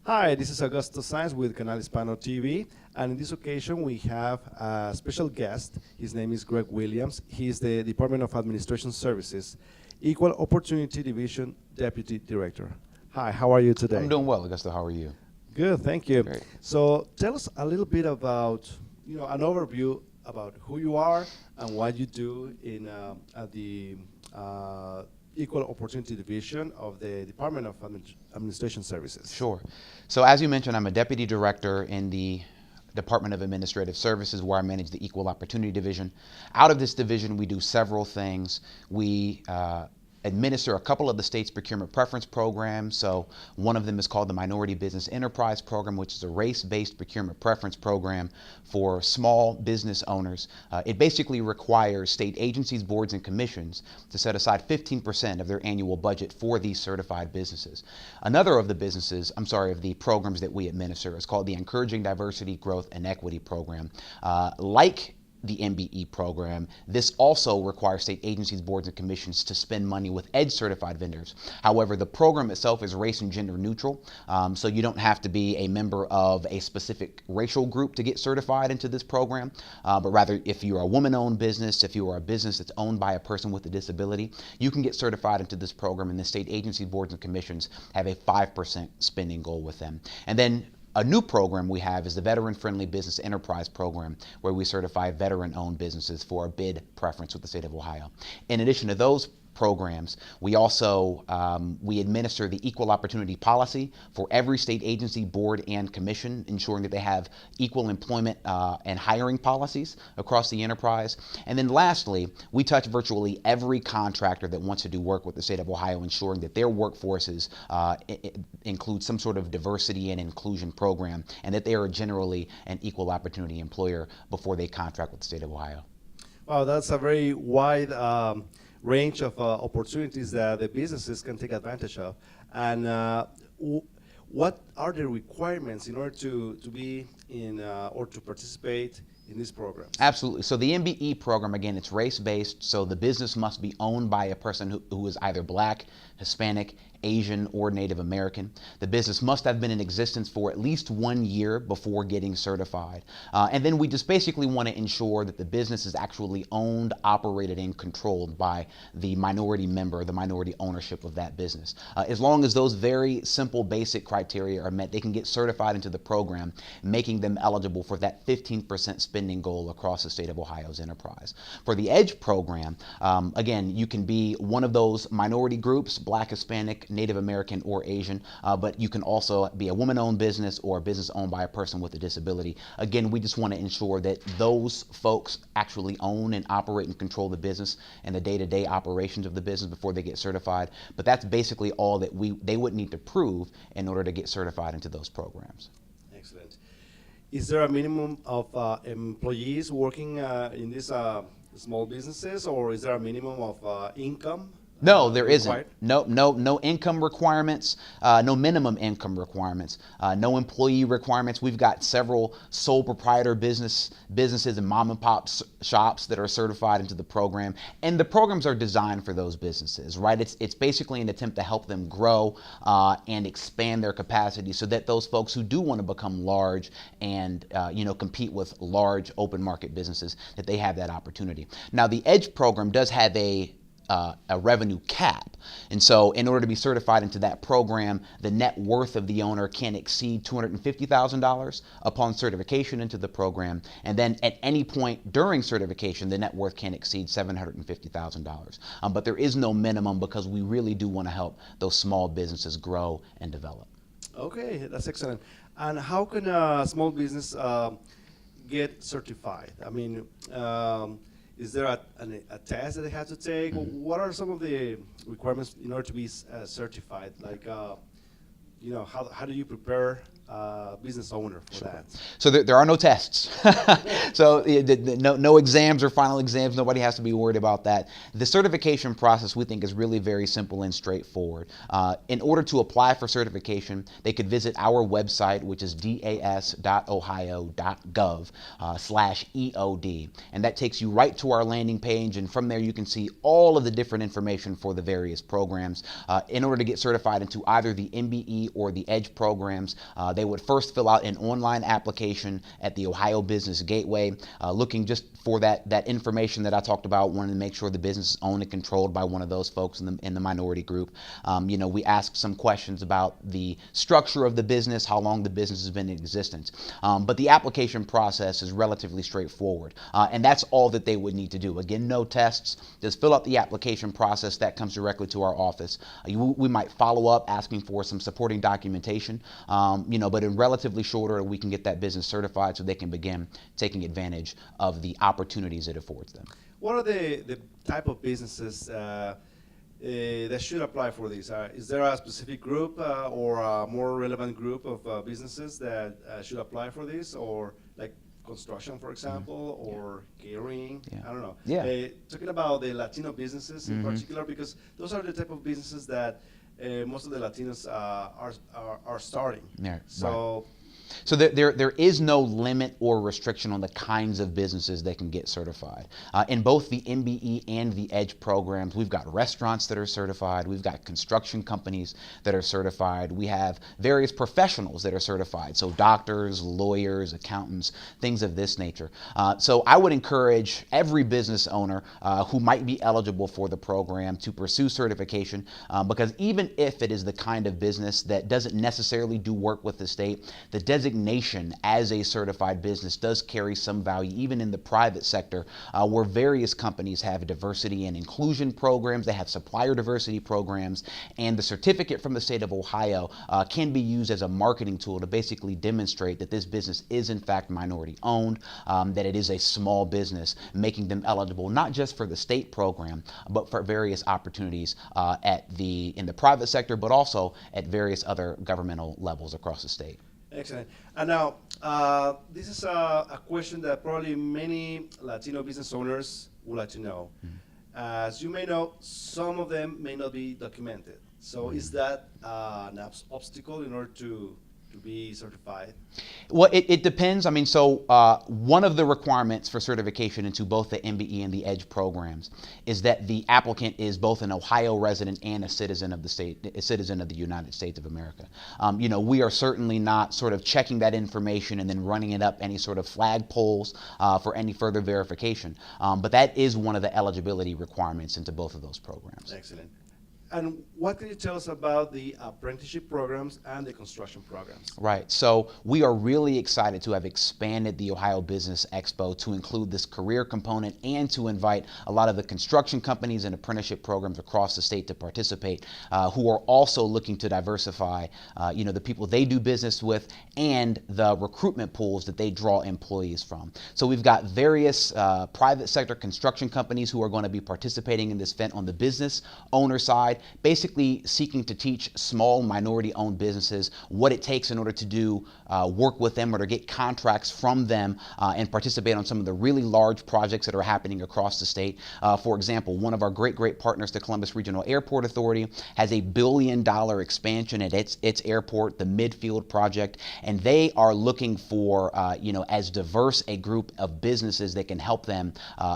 Hi, this is Augusto Sainz with Canal Hispano TV, and in this occasion we have a special guest. His name is Greg Williams. He is the Department of Administration Services, Equal Opportunity Division Deputy Director. Hi, how are you today? I'm doing well, Augusto. How are you? Good, thank you. Great. So tell us a little bit about, an overview about who you are and what you do in at the Equal Opportunity Division of the Department of Administration Services. Sure. So as you mentioned, I'm a deputy director in the Department of Administrative Services, where I manage the Equal Opportunity Division. Out of this division, we do several things. We administer a couple of the state's procurement preference programs. So one of them is called the Minority Business Enterprise Program, which is a race-based procurement preference program for small business owners. It basically requires state agencies, boards, and commissions to set aside 15% of their annual budget for these certified businesses. Another of the programs that we administer is called the Encouraging Diversity, Growth, and Equity Program. Like the MBE program, this also requires state agencies, boards, and commissions to spend money with EDGE certified vendors. However, the program itself is race and gender neutral, so you don't have to be a member of a specific racial group to get certified into this program, but rather if you're a woman-owned business, if you are a business that's owned by a person with a disability, you can get certified into this program, and the state agencies, boards, and commissions have a 5% spending goal with them. And then a new program we have is the Veteran-Friendly Business Enterprise Program, where we certify veteran-owned businesses for a bid preference with the state of Ohio. In addition to those programs, we also we administer the equal opportunity policy for every state agency, board, and commission, ensuring that they have equal employment and hiring policies across the enterprise. And then lastly, we touch virtually every contractor that wants to do work with the state of Ohio, ensuring that their workforces include some sort of diversity and inclusion program, and that they are generally an equal opportunity employer before they contract with the state of Ohio. Wow, that's a very wide range of opportunities that the businesses can take advantage of. And what are the requirements in order to be in or to participate in these programs? Absolutely. So the MBE program, again, it's race-based, so the business must be owned by a person who is either Black, Hispanic, Asian, or Native American. The business must have been in existence for at least 1 year before getting certified. And then we just basically want to ensure that the business is actually owned, operated, and controlled by the minority member, the minority ownership of that business. As long as those very simple, basic criteria are met, they can get certified into the program, making them eligible for that 15% spending goal across the state of Ohio's enterprise. For the EDGE program, again, you can be one of those minority groups, Black, Hispanic, Native American, or Asian, but you can also be a woman-owned business or a business owned by a person with a disability. Again, we just want to ensure that those folks actually own and operate and control the business and the day-to-day operations of the business before they get certified. But that's basically all that they would need to prove in order to get certified into those programs. Excellent. Is there a minimum of employees working in these small businesses, or is there a minimum of income? No, there required? isn't. No income requirements, no minimum income requirements, no employee requirements. We've got several sole proprietor businesses and mom and pop shops that are certified into the program, and the programs are designed for those businesses, right? It's basically an attempt to help them grow and expand their capacity, so that those folks who do want to become large and compete with large open market businesses, that they have that opportunity. Now, the EDGE program does have a revenue cap. And so in order to be certified into that program, the net worth of the owner can exceed $250,000 upon certification into the program. And then at any point during certification, the net worth can exceed $750,000. But there is no minimum, because we really do want to help those small businesses grow and develop. Okay, that's excellent. And how can a small business get certified? I mean, is there a test that they have to take? Mm-hmm. What are some of the requirements in order to be certified? Like, how do you prepare business owner for that? So there are no tests. So no exams or final exams. Nobody has to be worried about that. The certification process we think is really very simple and straightforward. In order to apply for certification, they could visit our website, which is das.ohio.gov/EOD. And that takes you right to our landing page. And from there, you can see all of the different information for the various programs. In order to get certified into either the MBE or the EDGE programs, they would first fill out an online application at the Ohio Business Gateway, looking just for that information that I talked about, wanting to make sure the business is owned and controlled by one of those folks in the minority group. We ask some questions about the structure of the business, how long the business has been in existence. But the application process is relatively straightforward, and that's all that they would need to do. Again, no tests. Just fill out the application process. That comes directly to our office. We might follow up asking for some supporting documentation, but in relatively short order, we can get that business certified so they can begin taking advantage of the opportunities it affords them. What are the type of businesses that should apply for this? Is there a specific group or a more relevant group of businesses that should apply for this, or like construction, for example, or catering? I don't know. Talking about the Latino businesses in particular, because those are the type of businesses that most of the Latinos are starting. So. Right. So there is no limit or restriction on the kinds of businesses that can get certified. In both the MBE and the EDGE programs, we've got restaurants that are certified. We've got construction companies that are certified. We have various professionals that are certified, so doctors, lawyers, accountants, things of this nature. So I would encourage every business owner who might be eligible for the program to pursue certification, because even if it is the kind of business that doesn't necessarily do work with the state, the designation as a certified business does carry some value, even in the private sector, where various companies have diversity and inclusion programs, they have supplier diversity programs, and the certificate from the state of Ohio can be used as a marketing tool to basically demonstrate that this business is in fact minority owned, that it is a small business, making them eligible not just for the state program, but for various opportunities in the private sector, but also at various other governmental levels across the state. Excellent. And now, this is a question that probably many Latino business owners would like to know. As you may know, some of them may not be documented. So is that an obstacle in order to be certified? Well, it depends. I mean, so one of the requirements for certification into both the MBE and the EDGE programs is that the applicant is both an Ohio resident and a citizen of the state, a citizen of the United States of America. We are certainly not sort of checking that information and then running it up any sort of flag polls for any further verification. But that is one of the eligibility requirements into both of those programs. Excellent. And what can you tell us about the apprenticeship programs and the construction programs? Right. So we are really excited to have expanded the Ohio Business Expo to include this career component and to invite a lot of the construction companies and apprenticeship programs across the state to participate, who are also looking to diversify, the people they do business with and the recruitment pools that they draw employees from. So we've got various private sector construction companies who are going to be participating in this event on the business owner side, basically seeking to teach small minority-owned businesses what it takes in order to do work with them or to get contracts from them and participate on some of the really large projects that are happening across the state. For example, one of our great partners, the Columbus Regional Airport Authority, has a $1 billion expansion at its airport, the Midfield project, and they are looking for as diverse a group of businesses that can help them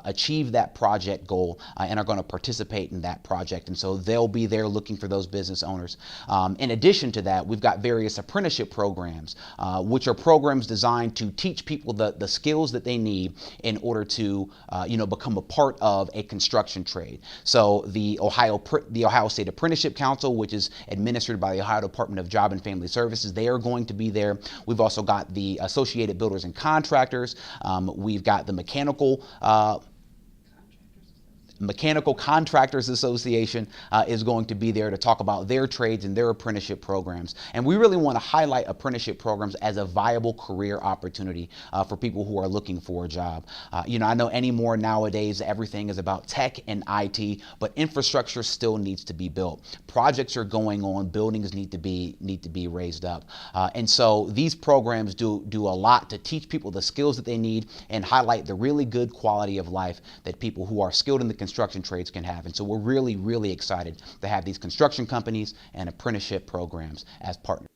achieve that project goal and are going to participate in that project. And so they'll be there looking for those business owners. In addition to that, we've got various apprenticeship programs, which are programs designed to teach people the skills that they need in order to become a part of a construction trade. So the Ohio State Apprenticeship Council, which is administered by the Ohio Department of Job and Family Services, they are going to be there. We've also got the Associated Builders and Contractors. We've got the mechanical Mechanical Contractors Association is going to be there to talk about their trades and their apprenticeship programs. And we really want to highlight apprenticeship programs as a viable career opportunity for people who are looking for a job. I know anymore nowadays everything is about tech and IT, but infrastructure still needs to be built. Projects are going on, buildings need to be raised up. And so these programs do a lot to teach people the skills that they need and highlight the really good quality of life that people who are skilled in the construction trades can have. And so we're really, really excited to have these construction companies and apprenticeship programs as partners.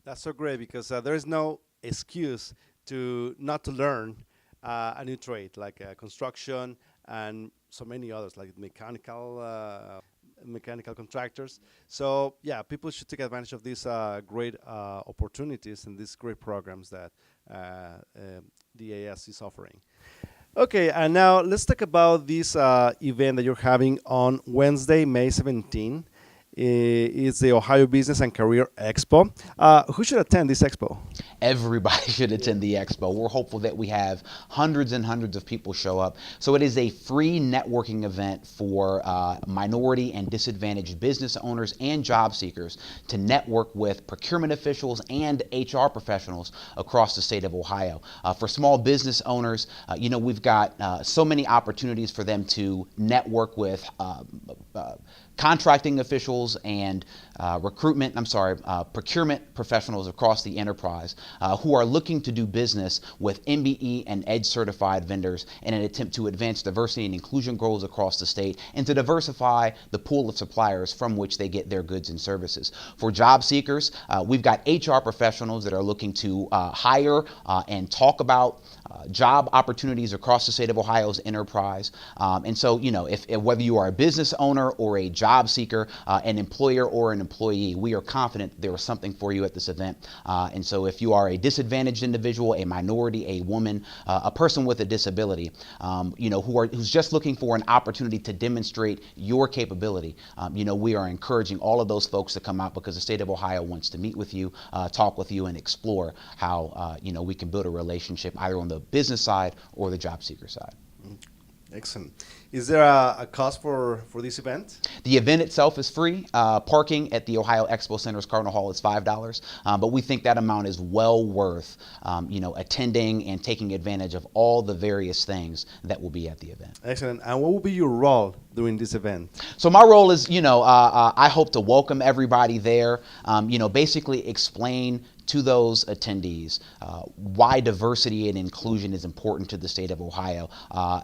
That's so great because there is no excuse not to learn a new trade like construction and so many others like mechanical contractors. So yeah, people should take advantage of these great opportunities and these great programs that the AS is offering. Okay, and now let's talk about this event that you're having on Wednesday, May 17. It's the Ohio Business and Career Expo. Who should attend this expo? Everybody should attend the expo. We're hopeful that we have hundreds and hundreds of people show up. So it is a free networking event for minority and disadvantaged business owners and job seekers to network with procurement officials and HR professionals across the state of Ohio. For small business owners, we've got so many opportunities for them to network with contracting officials and procurement professionals across the enterprise who are looking to do business with MBE and EDGE certified vendors in an attempt to advance diversity and inclusion goals across the state and to diversify the pool of suppliers from which they get their goods and services. For job seekers, we've got HR professionals that are looking to hire and talk about job opportunities across the state of Ohio's enterprise. And so, if whether you are a business owner or a job seeker, an employer or an employee, we are confident there is something for you at this event. And so if you are a disadvantaged individual, a minority, a woman, a person with a disability, who's just looking for an opportunity to demonstrate your capability, we are encouraging all of those folks to come out because the state of Ohio wants to meet with you, talk with you, and explore how, we can build a relationship either on the business side or the job seeker side. Excellent. Is there a cost for this event? The event itself is free. Parking at the Ohio Expo Center's Cardinal Hall is $5, but we think that amount is well worth, attending and taking advantage of all the various things that will be at the event. Excellent. And what will be your role during this event? So my role is, I hope to welcome everybody there, basically explain to those attendees why diversity and inclusion is important to the state of Ohio,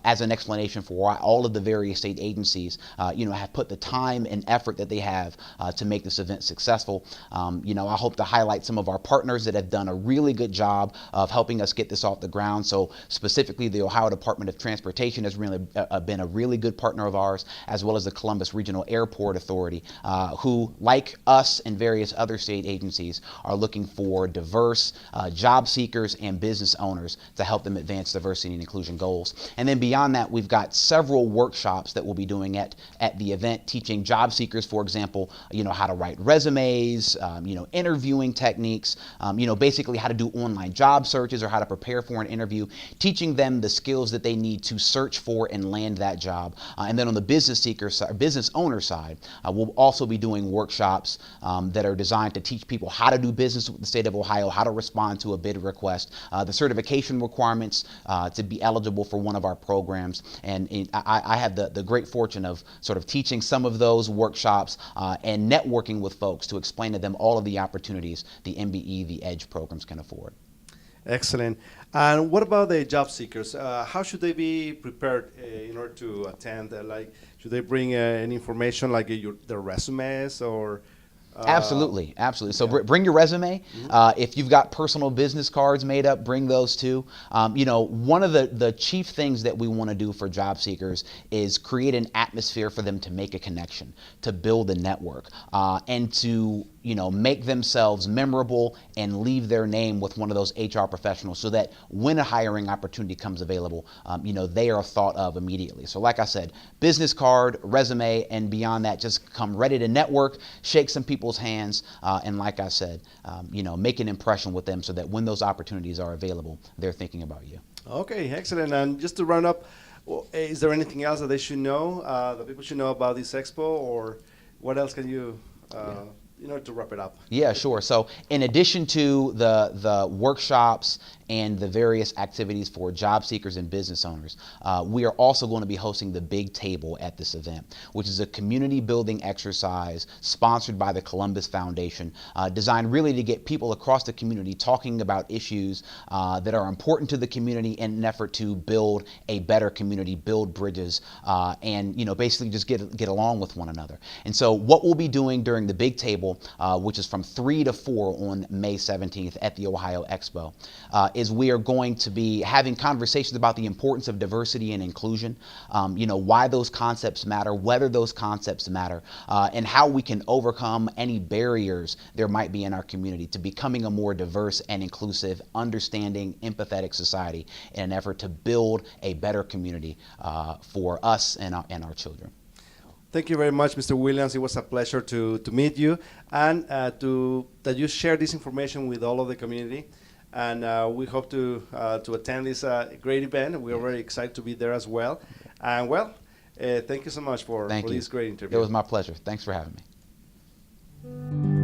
as an explanation for why all of the various state agencies, have put the time and effort that they have to make this event successful. I hope to highlight some of our partners that have done a really good job of helping us get this off the ground. So specifically, the Ohio Department of Transportation has really been a really good partner of ours, as well as the Columbus Regional Airport Authority, who, like us and various other state agencies, are looking for diverse job seekers and business owners to help them advance diversity and inclusion goals. And then beyond that, we've got several workshops that we'll be doing at the event, teaching job seekers, for example, how to write resumes, interviewing techniques, basically how to do online job searches or how to prepare for an interview, teaching them the skills that they need to search for and land that job. And then on the business owner side, we'll also be doing workshops that are designed to teach people how to do business with the state of Ohio, how to respond to a bid request, the certification requirements to be eligible for one of our programs. And I had the great fortune of sort of teaching some of those workshops and networking with folks to explain to them all of the opportunities the MBE, the EDGE programs can afford. Excellent. And what about the job seekers? How should they be prepared in order to attend? Should they bring any information like their resumes or? Absolutely. So bring your resume. If you've got personal business cards made up, bring those too. One of the chief things that we want to do for job seekers is create an atmosphere for them to make a connection, to build a network, and to make themselves memorable and leave their name with one of those HR professionals so that when a hiring opportunity comes available, they are thought of immediately. So like I said, business card, resume, and beyond that, just come ready to network, shake some people's hands, and like I said, make an impression with them so that when those opportunities are available, they're thinking about you. Okay, excellent. And just to round up, Well, is there anything else that they should know, that people should know about this expo, or what else can you, to wrap it up? Yeah, sure. So in addition to the workshops and the various activities for job seekers and business owners, we are also going to be hosting the Big Table at this event, which is a community building exercise sponsored by the Columbus Foundation, designed really to get people across the community talking about issues that are important to the community in an effort to build a better community, build bridges, and basically just get along with one another. And so what we'll be doing during the Big Table, which is from 3 to 4 on May 17th at the Ohio Expo, is we are going to be having conversations about the importance of diversity and inclusion, why those concepts matter, whether those concepts matter, and how we can overcome any barriers there might be in our community to becoming a more diverse and inclusive, understanding, empathetic society in an effort to build a better community for us and our children. Thank you very much, Mr. Williams. It was a pleasure to meet you and that you share this information with all of the community. And we hope to attend this great event. We are very excited to be there as well. And thank you so much for this great interview. It was my pleasure. Thanks for having me.